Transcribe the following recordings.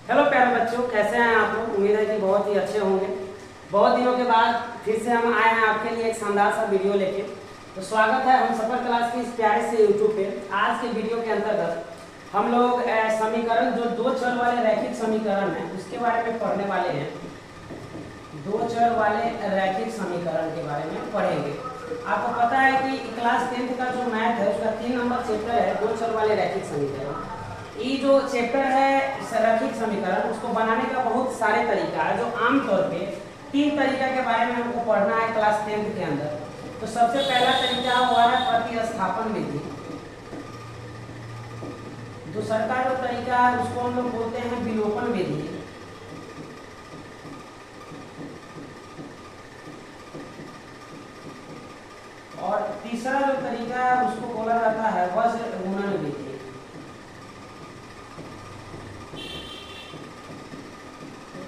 Hello प्यारे बच्चों, कैसे हैं आप लोग। उम्मीद है कि बहुत ही अच्छे होंगे। बहुत दिनों के बाद फिर से हम आए हैं आपके लिए एक शानदार सा वीडियो लेके। तो स्वागत है हम सफर क्लास के इस प्यारे से यूट्यूब पे। आज के वीडियो के अंतर्गत हम लोग समीकरण जो दो चर वाले रैखिक समीकरण है उसके बारे में पढ़ने वाले हैं। दो चर वाले रैखिक समीकरण के बारे में पढ़ेंगे। आपको पता है कि क्लास 10th का जो मैथ है उसका 3 नंबर चैप्टर है दो चर वाले रैखिक समीकरण। ये जो चैप्टर है रैखिक समीकरण उसको बनाने का बहुत सारे तरीका है, जो आमतौर पे 3 तरीका के बारे में हमको पढ़ना है क्लास 10th के अंदर। तो सबसे पहला तरीका हुआ है प्रतिस्थापन विधि। दूसरा जो तरीका है उसको हम लोग बोलते हैं विलोपन विधि। और तीसरा जो तरीका है उसको बोला जाता है वज्र गुणन विधि।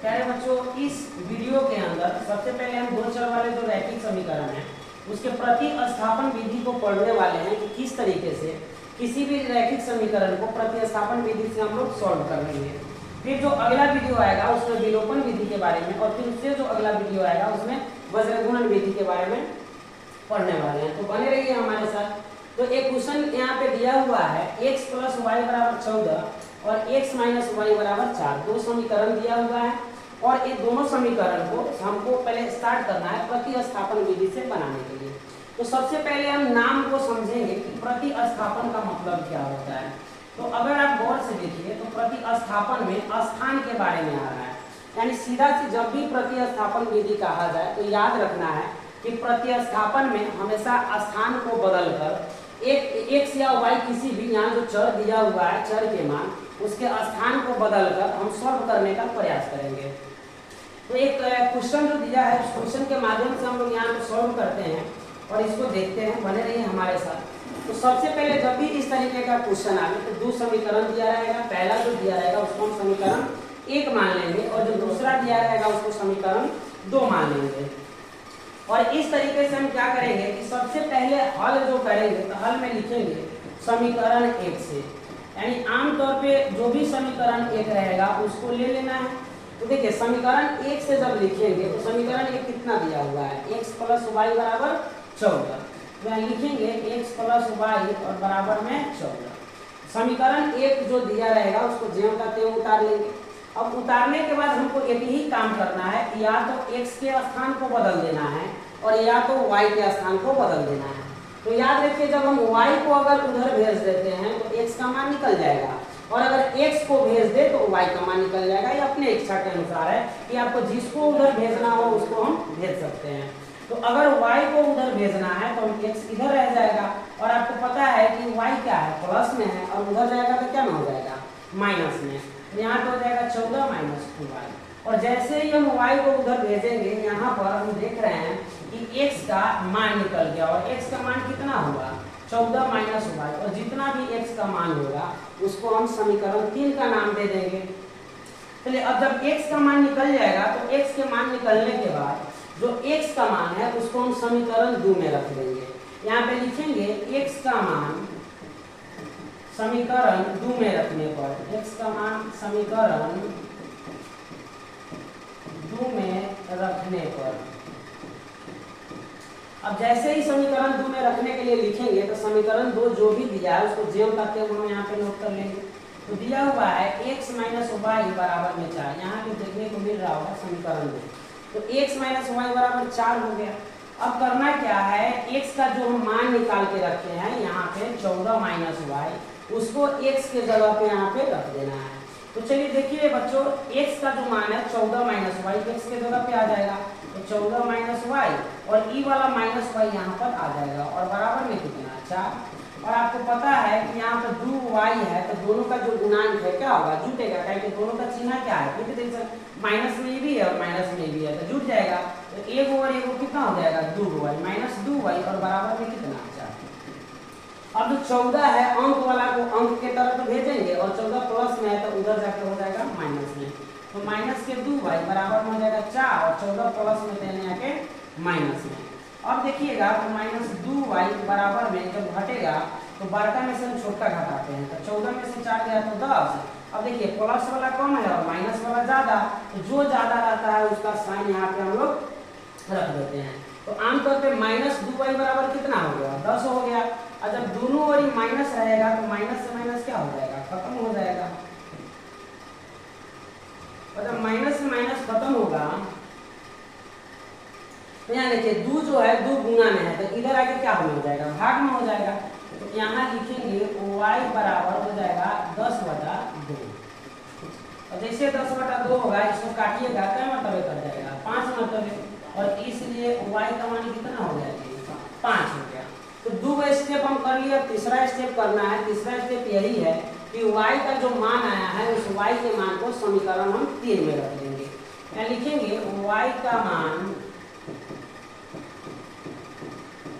प्यारे बच्चों, इस वीडियो के अंदर सबसे पहले हम दो चर वाले जो रैखिक समीकरण है उसके प्रतिस्थापन विधि को पढ़ने वाले हैं कि किस तरीके से किसी भी रैखिक समीकरण को प्रतिस्थापन विधि से हम लोग सॉल्व कर लेंगे। फिर जो अगला वीडियो आएगा उसमें विलोपन विधि के बारे में, और फिर उससे जो अगला वीडियो आएगा उसमें वज्र गुणन विधि के बारे में पढ़ने वाले हैं। तो बने रहिए हमारे साथ। तो एक क्वेश्चन यहाँ पे दिया हुआ है x + y = 14 और x - y = 4। दो समीकरण दिया हुआ है और ये दोनों समीकरण को हमको पहले स्टार्ट करना है प्रतिस्थापन विधि से बनाने के लिए। तो सबसे पहले हम नाम को समझेंगे कि प्रतिस्थापन का मतलब क्या होता है। तो अगर आप गौर से देखिए तो प्रतिस्थापन में स्थान के बारे में आ रहा है, यानी सीधा से जब भी प्रतिस्थापन विधि कहा जाए तो याद रखना है कि प्रतिस्थापन में हमेशा स्थान को बदलकर एक x या y किसी भी यहाँ जो चर दिया हुआ है चर के मान उसके स्थान को बदलकर हम सॉल्व करने का प्रयास करेंगे। तो एक क्वेश्चन जो दिया है उस क्वेश्चन के माध्यम से हम लोग यहाँ पे सॉल्व करते हैं और इसको देखते हैं। बने रहिए हमारे साथ। तो सबसे पहले जब भी इस तरीके का क्वेश्चन आए तो दो समीकरण दिया रहेगा। पहला जो दिया रहेगा उसको हम समीकरण 1 मान लेंगे और जो दूसरा दिया रहेगा उसको समीकरण 2 मान लेंगे। और इस तरीके से हम क्या करेंगे कि सबसे पहले हल जो करेंगे तो हल में लिखेंगे समीकरण 1 से, यानी आमतौर पे जो भी समीकरण 1 रहेगा उसको ले लेना है। तो देखिए समीकरण 1 से जब लिखेंगे तो समीकरण 1 कितना दिया हुआ है x + y = 14। तो यहाँ लिखेंगे x + y और बराबर में 14। समीकरण 1 जो दिया रहेगा उसको ज्यों का त्यों उतार लेंगे। अब उतारने के बाद हमको एक ही काम करना है, या तो x के स्थान को बदल देना है और या तो y के स्थान को बदल देना है। तो याद रखिए जब हम y को अगर उधर भेज देते हैं तो x का मान निकल जाएगा, और अगर x को भेज दे तो y का मान निकल जाएगा। ये अपने इच्छा के अनुसार है कि आपको जिसको उधर भेजना हो उसको हम भेज सकते हैं। तो अगर y को उधर भेजना है तो x इधर रह जाएगा, और आपको पता है कि y क्या है प्लस में है और उधर जाएगा तो क्या में हो जाएगा माइनस में। यहाँ पे हो जाएगा 14 - 2y। और जैसे ही हम y को उधर भेजेंगे यहाँ पर हम देख रहे हैं कि x का मान निकल गया, और x का मान कितना हुआ 14 - y, और जितना भी x का मान होगा उसको हम समीकरण 3 का नाम दे देंगे। चलिए अब जब x का मान निकल जाएगा तो x के मान निकलने के बाद जो x का मान है उसको हम समीकरण 2 में रख देंगे। यहाँ पे लिखेंगे x का मान समीकरण 2 में रखने पर, x का मान समीकरण 2 में रखने पर, अब जैसे ही समीकरण 2 में रखने के लिए लिखेंगे तो समीकरण 2 जो भी दिया है उसको ज्यों का त्यों हम यहाँ पे नोट कर लेंगे। तो दिया हुआ है x - y बराबर में 4, यहाँ पे देखने को मिल रहा होगा समीकरण 2। तो x - y बराबर 4 हो गया। अब करना क्या है, x का जो हम मान निकाल के रखे हैं यहाँ पे 14 - y, उसको x के जगह पे यहाँ पे रख देना है। तो चलिए देखिए बच्चों, x का जो मान है 14 - y x के जगह पे आ जाएगा, तो 14 - y और ई वाला -y यहाँ पर आ जाएगा, और बराबर में कितना 4। और आपको पता है कि यहाँ पर 2y है तो दोनों का जो गुणांक है क्या होगा जुटेगा, क्योंकि दोनों का चिन्ह क्या है माइनस में भी है और माइनस में भी है तो जुट जाएगा। तो एक और एक कितना हो जाएगा 2y - 2y और बराबर में कितना 4। अब जो 14 है अंक वाला को अंक के तरफ भेजेंगे और 14 प्लस में है तो उधर जाके हो जाएगा माइनस में। तो माइनस के 2y बराबर में हो जाएगा 4 और 14 प्लस में देने आके माइनस में। अब देखिएगा तो -2y बराबर में जब घटेगा तो बड़का में से हम छोटा घटाते हैं, तो 14 में से 4 गया तो 10। अब देखिए प्लस वाला कम है और माइनस ज़्यादा, तो जो ज़्यादा रहता है उसका साइन यहाँ पे हम लोग रख देते हैं। तो आमतौर पे माइनस 2y बराबर कितना हो गया, 10 हो गया। और जब दोनों ओर ही माइनस रहेगा तो माइनस से माइनस क्या हो जाएगा, खत्म हो जाएगा। और जब माइनस से माइनस खत्म होगा तो यहाँ देखिए 2 जो है 2 गुना में है, तो इधर आके क्या हो जाएगा, भाग में हो जाएगा। तो यहाँ लिखेंगे y बराबर हो जाएगा 10/2। और जैसे 10/2 होगा, इसको काटिएगा क्या मरतबे कर जाएगा, 5 मरतबे। और इसलिए y का मान कितना हो गया, 5 हो गया। तो 2 स्टेप हम कर लिए, तीसरा स्टेप करना है। तीसरा स्टेप यही है कि y का जो मान आया है उस y के मान को समीकरण हम 3 में रख देंगे। यहाँ लिखेंगे y का मान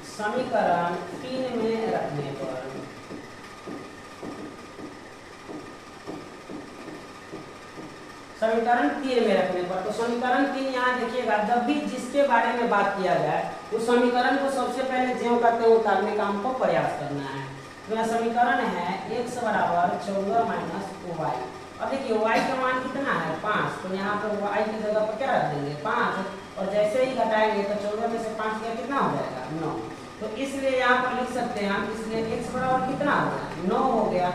समीकरण 3 में रखने पर समीकरण 3 में रखने पर, तो समीकरण 3 यहाँ देखिएगा, जब भी जिसके बारे में बात किया जाए उस समीकरण को सबसे पहले ज्यों का त्यों उतारने का हमको प्रयास करना है। तो यह समीकरण है x बराबर 14 माइनस y। अब देखिए y का मान कितना है, 5, तो यहाँ पर y की जगह पर क्या रख देंगे, 5। और जैसे ही घटाएंगे तो 14 में से 5 गया कितना हो जाएगा, 9। तो इसलिए यहाँ पर लिख सकते हैं हम, इसलिए x बराबर कितना हो गया, 9 हो गया।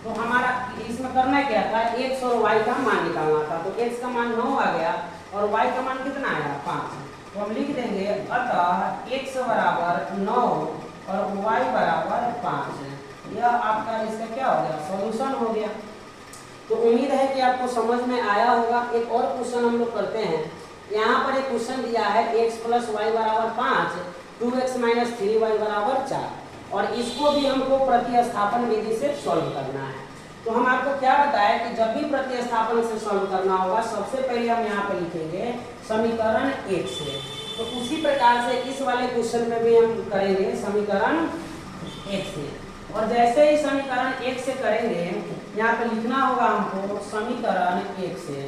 तो हमारा इसमें करना क्या था, x और y का मान निकालना था। तो x का मान 9 आ गया और y का मान कितना आया, 5। तो हम लिख देंगे अतः x बराबर 9 और y बराबर 5। यह आपका इसका क्या हो गया, सॉल्यूशन हो गया। तो उम्मीद है कि आपको समझ में आया होगा। एक और क्वेश्चन हम लोग करते हैं। यहाँ पर एक क्वेश्चन दिया है x + y बराबर 5, 2x - 3y बराबर 4, और इसको भी हमको प्रतिस्थापन विधि से सॉल्व करना है। तो हम आपको क्या बताया कि जब भी प्रतिस्थापन से सॉल्व करना होगा, सबसे पहले हम यहाँ पर लिखेंगे समीकरण 1 से। तो उसी प्रकार से इस वाले क्वेश्चन में भी हम करेंगे समीकरण 1 से। और जैसे ही समीकरण 1 से करेंगे, यहाँ पे लिखना होगा हमको समीकरण 1 से।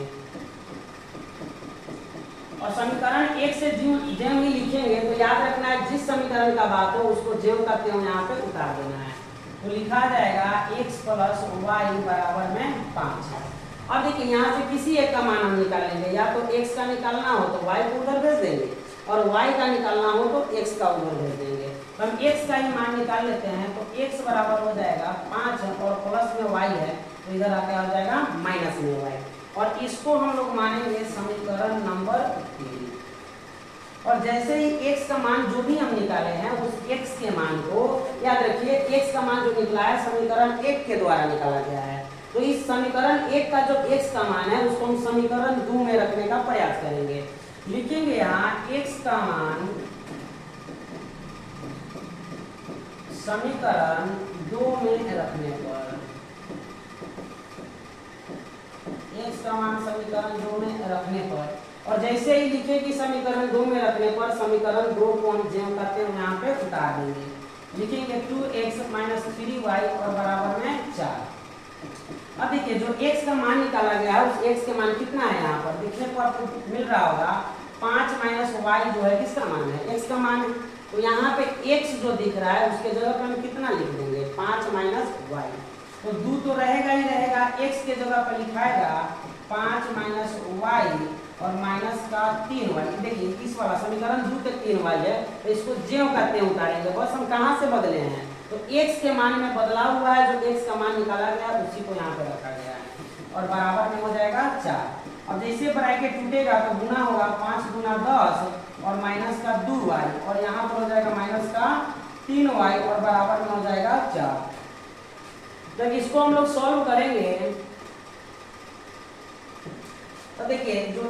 और समीकरण 1 से ज्यों ही लिखेंगे तो याद रखना है, जिस समीकरण का बात हो उसको ज्यों का त्यों यहाँ पे उतार देना है। तो लिखा जाएगा x + y बराबर में 5 है। अब देखिए यहाँ से किसी एक का मान हम निकालेंगे, या तो x का निकालना हो तो y को उधर भेज देंगे, और y का निकालना हो तो x का उधर भेज देंगे। तो हम x का ही मान निकाल लेते हैं। तो x बराबर हो जाएगा 5 और प्लस में y है, तो इधर आके आ जाएगा माइनस में y। और इसको हम लोग मानेंगे समीकरण नंबर 3। और जैसे ही x का मान जो भी हम निकाले हैं उस x के मान को याद रखिए, x का मान जो निकला है समीकरण 1 के द्वारा निकाला गया है। तो इस समीकरण 1 का जो x का मान है उसको हम समीकरण 2 में रखने का प्रयास करेंगे। लिखेंगे यहाँ x का मान समीकरण 2 में रखने पर, x का मान समीकरण 2 में रखने पर, और जैसे ही लिखे कि समीकरण 2 में रखने पर समीकरण 2 को हम ज्यों करते हैं यहाँ पे उतार देंगे। लिखेंगे 2x - 3y और बराबर में 4। अब देखिए जो x का मान निकाला गया है उस x के मान कितना है, यहाँ पर देखने पर आपको मिल रहा होगा 5 - y जो है किसका मान है, x का मान है। तो यहाँ पे x जो दिख रहा है उसके जगह पर हम कितना लिख देंगे, 5 - y। तो 2 तो रहेगा ही रहेगा, x के जगह पर लिखाएगा 5 - y और माइनस का 3y। देखिए इस वाला समीकरण 2 के 3y है, तो इसको ज्यों का त्यों उतारेंगे। बस हम कहाँ से बदले हैं, तो x के मान में बदलाव हुआ है, जो x का मान निकाला गया उसी को यहाँ पे रखा गया है। और बराबर में हो जाएगा 4। अब जैसे ब्रैकेट टूटेगा तो गुना होगा 5 × 10 और माइनस का 2y, और यहाँ पर हो जाएगा माइनस का 3y और बराबर में हो जाएगा 4। जब इसको हम लोग सॉल्व करेंगे तो देखिए जो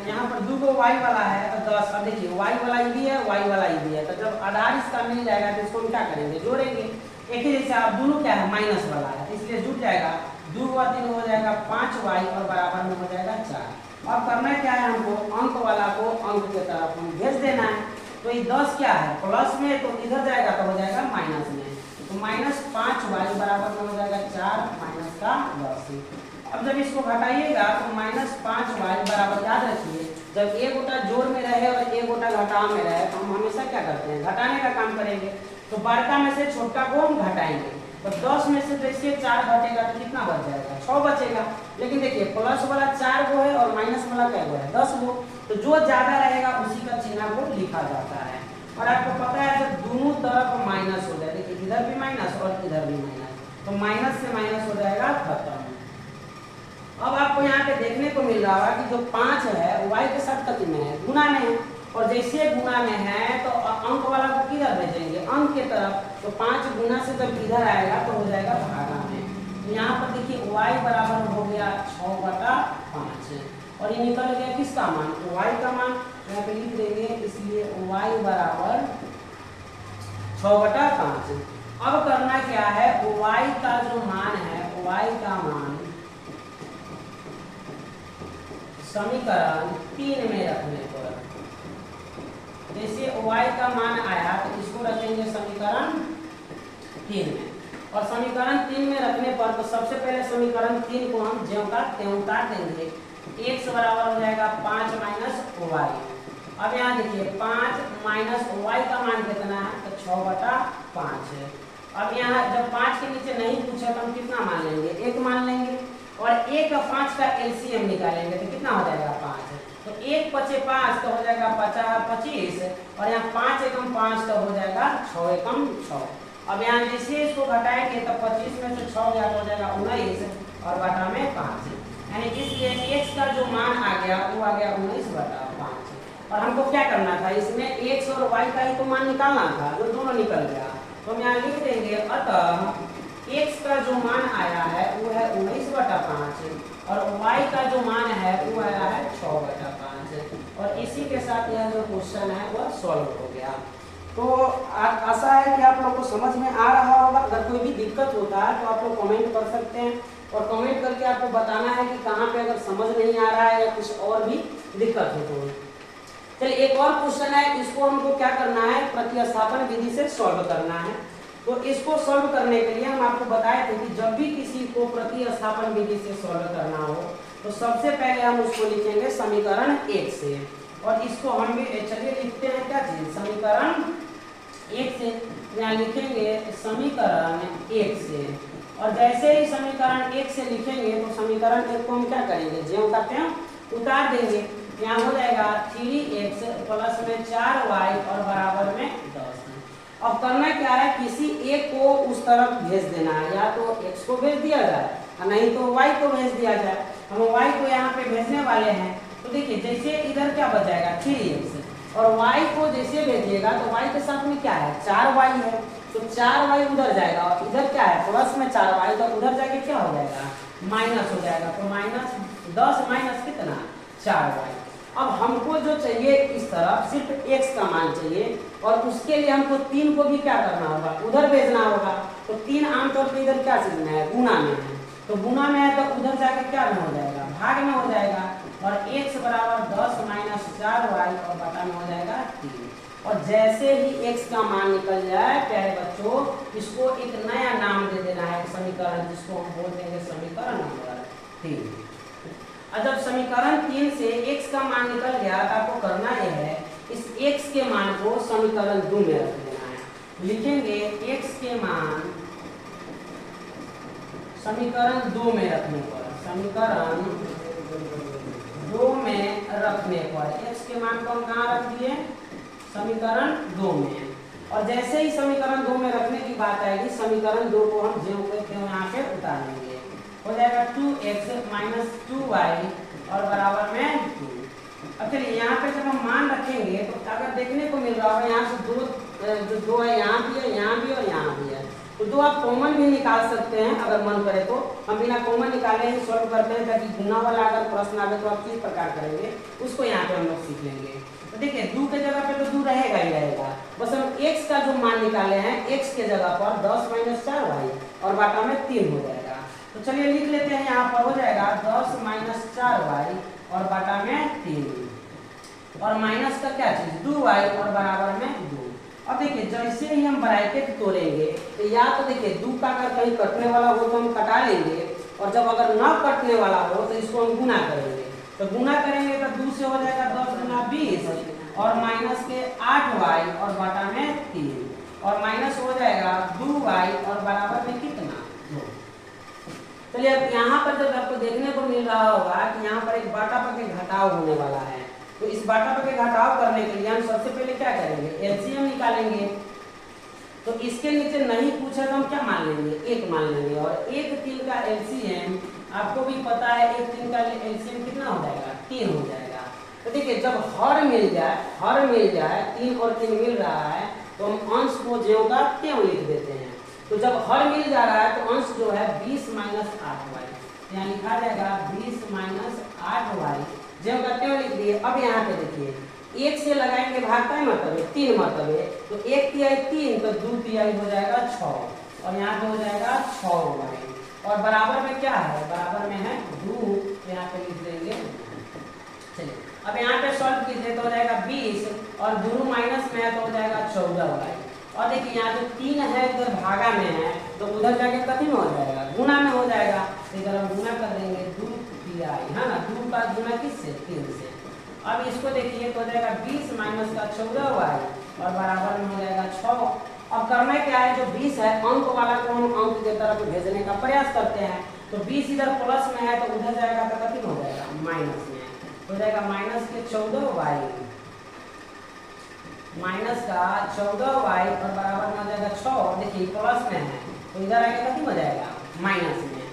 यहाँ पर 2 को y वाला है तो 10। अब देखिए y वाला ये भी है, y वाला ये भी है, तो जब आधार इसका मिल जाएगा तो इसको हम क्या करेंगे, जोड़ेंगे। एक ही जैसे आप दोनों क्या है, माइनस वाला है, इसलिए जुट जाएगा। 2 × 3 हो जाएगा 5y और बराबर में हो जाएगा 4। अब करना क्या है, हमको अंक वाला को अंक के तरफ हम भेज देना है। तो ये 10 क्या है, प्लस में, तो इधर जाएगा तो हो जाएगा माइनस में। तो -5y बराबर में हो जाएगा 4 माइनस का 10। अब जब इसको घटाइएगा तो -5y बराबर, याद रखिए जब एक गोटा जोड़ में रहे और एक गोटा घटाव में रहे तो हम हमेशा क्या करते हैं, घटाने का काम करेंगे। तो बड़का में से छोटा को हम घटाएंगे। तो 10 में से जैसे 4 घटेगा तो कितना बच जाएगा, 6 बचेगा। लेकिन देखिए प्लस वाला 4 गो है और माइनस वाला क्या गो है, 10 गो। तो जो ज्यादा रहेगा उसी का चिन्ह को लिखा जाता है। और आपको पता है जब दोनों तरफ माइनस हो जाए, देखिए इधर भी माइनस और इधर भी माइनस, तो माइनस से माइनस हो जाएगा खत्म। अब आपको यहाँ पे देखने को मिल रहा है कि जो 5 है y के साथ कति में है, गुना में है। और जैसे गुना में है तो अंक वाला को किधर भेजेंगे, अंक के तरफ। तो 5 गुना से जब इधर आएगा तो हो जाएगा भागा में। तो यहाँ पर देखिए y बराबर हो गया 6/5 और ये निकल गया किसका मान, y का मान। यहाँ पे लिख देंगे, इसलिए y बराबर 6/5। अब करना क्या है, y का जो मान है, y का मान समीकरण 3 में रखने पर, जैसे y का मान आया तो इसको रखेंगे समीकरण 3 में। और समीकरण 3 में रखने पर तो सबसे पहले समीकरण 3 को हम ज्यों का त्यों उतार देंगे। x बराबर हो जाएगा 5 माइनस y। अब यहाँ देखिए 5 माइनस y का मान कितना है, तो 6/5 है। अब यहाँ जब 5 के नीचे नहीं पूछा तो हम कितना मान लेंगे, 1 मान लेंगे। और 1 और 5 का एलसीएम निकालेंगे तो कितना हो जाएगा, 5। तो 1 पचे 5 तो हो जाएगा 25। और यहाँ 5 एकम 5 तो हो जाएगा 6 एकम 6। अब यहाँ जैसे इसको घटाएंगे तो 25 में से 6 गया तो हो जाएगा 19 और बटा में 5। यानी इसलिए x का जो मान आ गया वो आ गया 19/5। और हमको क्या करना था, इसमें x और y का ही तो मान निकालना था, जो दोनों निकल गया। तो हम यहाँ लिख देंगे, अतः x का जो मान आया है वो है 19/5 और y का जो मान है वो आया है 6/5। और इसी के साथ यह जो क्वेश्चन है वह सॉल्व हो गया। तो आशा है कि आप लोग को समझ में आ रहा होगा। अगर कोई भी दिक्कत होता है तो आप लोग कमेंट कर सकते हैं और कमेंट करके आपको बताना है कि कहाँ पे अगर समझ नहीं आ रहा है या कुछ और भी दिक्कत हो तो। चलिए एक और क्वेश्चन है, इसको हमको क्या करना है, प्रतिस्थापन विधि से सॉल्व करना है। तो इसको सॉल्व करने के लिए हम आपको बताए थे कि जब भी किसी को प्रतिस्थापन विधि से सॉल्व करना हो तो सबसे पहले हम उसको लिखेंगे समीकरण 1 से। और इसको हम भी चलिए लिखते हैं क्या चीज, समीकरण 1 से। यहाँ लिखेंगे समीकरण 1 से। और जैसे ही समीकरण 1 से लिखेंगे तो समीकरण 1 को हम क्या करेंगे, ज्यों का त्यों उतार देंगे। यहाँ हो जाएगा 3x प्लस में 4y और बराबर में 10। अब करना क्या है, किसी एक को उस तरफ भेज देना है, या तो x को भेज दिया जाए और नहीं तो y को भेज दिया जाए। हम y को यहाँ पे भेजने वाले हैं। तो देखिए जैसे इधर क्या बच जाएगा 3x और y को जैसे भेजिएगा तो y के साथ में क्या है, 4y है। तो 4y उधर जाएगा और इधर क्या है प्लस में 4y, तो उधर जाके क्या हो जाएगा, माइनस हो जाएगा। तो -10 माइनस कितना, 4y। अब हमको जो चाहिए इस तरफ सिर्फ x का मान चाहिए और उसके लिए हमको 3 को भी क्या करना होगा, उधर भेजना होगा। तो 3 आमतौर पर इधर क्या चीज में है, गुना में है। तो गुना में है तो उधर जाके क्या में हो जाएगा, भाग में हो जाएगा। और x बराबर 10 माइनस 4y और बटा में हो जाएगा 3। और जैसे ही x का मान निकल जाए प्यारे बच्चों, इसको एक नया नाम दे देना है समीकरण, जिसको हम बोल देंगे समीकरण नंबर 3। और जब समीकरण 3 से x का मान निकल गया तो आपको करना यह है, इस x के मान को समीकरण 2 में रख देना है। लिखेंगे x के मान समीकरण 2 में रखने पर, समीकरण 2 में रखने पर x के मान को हम कहाँ रख दिए, समीकरण 2 में। और जैसे ही समीकरण 2 में रखने की बात आएगी, समीकरण 2 को हम ज्यों के त्यों यहाँ पे उतार लेंगे। हो जाएगा 2x माइनस 2y और बराबर में 2। अब चलिए यहाँ पे जब हम मान रखेंगे तो अगर देखने को मिल रहा होगा यहाँ से दो है, यहाँ भी है, यहाँ भी और यहाँ भी है। तो 2 आप कॉमन भी निकाल सकते हैं अगर मन करे तो। हम बिना कॉमन निकाले ही सॉल्व करते हैं, ताकि गुना वाला अगर प्रश्न आवे तो आप किस प्रकार करेंगे उसको यहाँ पे हम लोग सीख लेंगे। तो देखिए 2 के जगह पे तो 2 रहेगा ही रहेगा, बस हम x का जो मान निकाले हैं x के जगह पर 10 माइनस 4y और बाटा में 3 हो जाएगा। तो चलिए लिख लेते हैं, यहाँ पर हो जाएगा 10 माइनस 4y और बाटा में 3 और माइनस का क्या चीज 2y और बराबर में 2। अब देखिए जैसे ही हम ब्रैकेट तोड़ेंगे तो या तो देखिए 2 का अगर कहीं कटने वाला हो तो हम कटा लेंगे, और जब अगर न कटने वाला हो तो इसको हम गुना करेंगे। तो गुना करेंगे तो 2 से हो जाएगा 10 गुना 20 और माइनस के 8y और बाटा में 3। और माइनस हो जाएगा 2y और बराबर में कितना 2। चलिए अब यहाँ पर जब आपको देखने को मिल रहा होगा कि यहाँ पर एक बाटा पर के घटाव होने वाला है, तो इस बाटा पर के घटाव करने के लिए हम सबसे पहले क्या करेंगे, एलसीएम निकालेंगे। तो इसके नीचे नहीं पूछा तो हम क्या मान लेंगे, 1 मान लेंगे। और 1 3 का एलसीएम आपको भी पता है, 1 3 का एलसीएम कितना हो जाएगा, 3 हो जाएगा। तो देखिए जब हर मिल जाए 3 और 3 मिल रहा है तो हम अंश को ज्यों का त्यों लिख देते हैं। तो जब हर मिल जा रहा है तो अंश जो है 20 - 8y, यहाँ लिखा जाएगा 20 - 8y, ज्यों का त्यों लिख दिए। अब यहाँ पे देखिए 1 से लगाएंगे भाग का मतलब 3 मरतबे, तो 1 तिहाई 3 तो 2 तिहाई हो जाएगा 6 और यहाँ पे हो जाएगा 6y और बराबर में क्या है, बराबर में है 2, तो यहाँ पे लिख देंगे। चलिए अब यहाँ पे सॉल्व कीजिए तो हो जाएगा 20 और 2 माइनस में है तो हो जाएगा 14y। और देखिए यहाँ जो 3 है इधर भागा में है तो उधर जाके कथी में हो जाएगा, गुना में हो जाएगा। इधर हम गुना कर देंगे 2 तिहाई, है ना, 2 का गुना किससे, 3 से। अब इसको देखिए तो हो जाएगा 20 माइनस का 14y और बराबर में हो जाएगा 6। अब करना क्या है, जो 20 है अंक वाला को हम अंक की तरफ भेजने का प्रयास करते हैं। तो 20 इधर प्लस में है तो उधर जाएगा तो कथी में हो जाएगा, माइनस में हो जाएगा। माइनस के 14y, माइनस का 14y और बराबर में हो जाएगा 6। देखिए प्लस में है तो इधर आगे कथी हो जाएगा, माइनस में।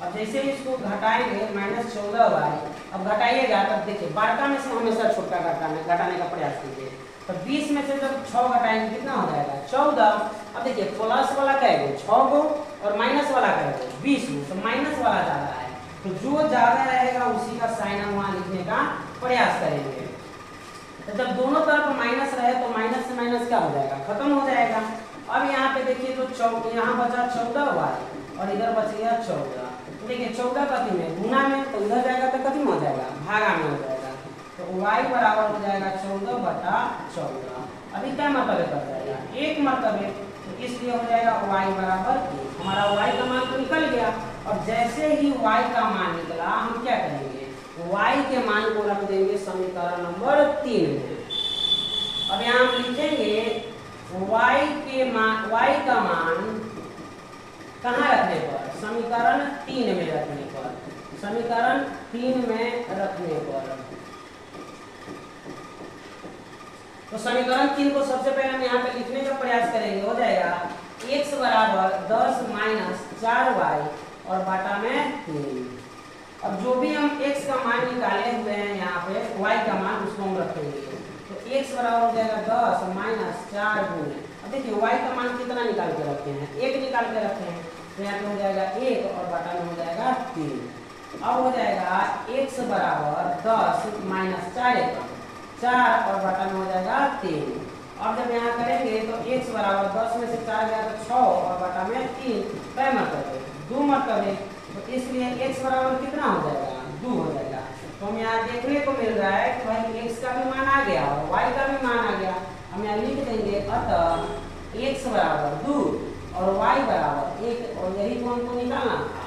अब जैसे इसको घटाएंगे माइनस 14y, अब घटाइएगा तब देखिए बड़का में से हमेशा छोटा घटाने का प्रयास कीजिए। तो 20 में से जब 6 घटाएंगे कितना हो जाएगा, 14। अब देखिए प्लस वाला क्या है 6 गो और माइनस वाला क्या है 20 गो, तो माइनस वाला ज्यादा है, तो जो ज्यादा रहेगा उसी का साइन हम वहां लिखने का प्रयास करेंगे। तो जब दोनों तरफ माइनस रहे तो माइनस से माइनस क्या हो जाएगा, खत्म हो जाएगा। अब यहाँ पे देखिए तो यहाँ बचा 14y और इधर बच गया 14। तो देखिए 14 कथी में, गुना में, तो इधर जाएगा तो कथी में हो जाएगा, भागा में हो जाएगा। तो y बराबर हो जाएगा 14/14। अभी क्या मरतबे कर जाएगा, 1 मरतबे, तो इसलिए हो जाएगा y बराबर 1। हमारा y का मान तो निकल गया। और जैसे ही y का मान निकला हम क्या करेंगे, y के मान को रख देंगे समीकरण नंबर 3 में। अब यहाँ हम लिखेंगे y का मान कहाँ रखने पर, समीकरण 3 में रखने पर, समीकरण 3 में रखने पर। तो समीकरण 3 को सबसे पहले हम यहाँ पे लिखने का प्रयास करेंगे। हो जाएगा x बराबर 10 - 4y और बाटा में 3। अब जो भी हम x का मान निकाले हुए हैं यहाँ पे y का मान उसको हम रखेंगे। तो x बराबर हो जाएगा 10 - 4 गुणे, अब देखिए y का मान कितना निकाल के रखे हैं, 1 निकाल के रखे हैं, तो यहाँ पे हो जाएगा 1 और बाटा में हो जाएगा 3। अब हो जाएगा x बराबर 10 - 4 और बाटा में हो जाएगा 3। अब जब यहाँ करेंगे तो x बराबर 10 में से 4 गया तो 6 और बाटा में 3, कै मरतबे 2 मरतबे, तो इसलिए x बराबर कितना हो जाएगा, 2 हो जाएगा। तो हम यहाँ देखने को मिल रहा है कि भाई x का भी मान आ गया और y का भी मान आ गया। हम यहाँ लिख देंगे अतः x बराबर 2 और y बराबर 1, और यही को हमको निकालना था।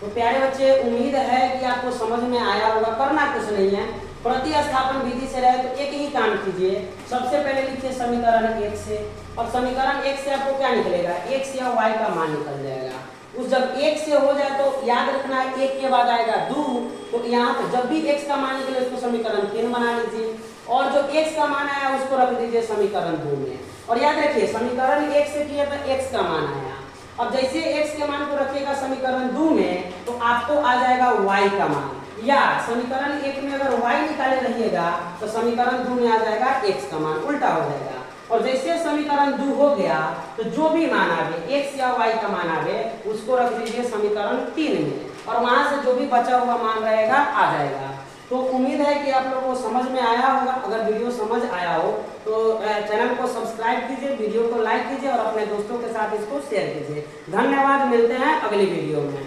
तो प्यारे बच्चे, उम्मीद है कि आपको समझ में आया होगा। करना कुछ नहीं है, प्रतिस्थापन विधि से रहे तो एक ही काम कीजिए। सबसे पहले लिखिए समीकरण 1 से, और समीकरण 1 से आपको क्या निकलेगा, x या y का मान निकल जाएगा। उस जब 1 से हो जाए तो याद रखना है 1 के बाद आएगा 2, तो यहाँ पे जब भी x का मान निकले उसको समीकरण 3 बना लीजिए, और जो x का मान आया उसको रख दीजिए समीकरण 2 में। और याद रखिए समीकरण 1 से किया तो x का मान आया, अब जैसे x के मान को रखिएगा समीकरण 2 में तो आपको आ जाएगा y का मान, या समीकरण 1 में अगर y निकाले रहिएगा तो समीकरण 2 में आ जाएगा x का मान, उल्टा हो जाएगा। और जैसे समीकरण 2 हो गया तो जो भी मान आवे x या y का मान आवे उसको रख दीजिए समीकरण 3 में, और वहां से जो भी बचा हुआ मान रहेगा आ जाएगा। तो उम्मीद है कि आप लोगों को समझ में आया होगा। अगर वीडियो समझ आया हो तो चैनल को सब्सक्राइब कीजिए, वीडियो को लाइक कीजिए और अपने दोस्तों के साथ इसको शेयर कीजिए। धन्यवाद, मिलते हैं अगली वीडियो में।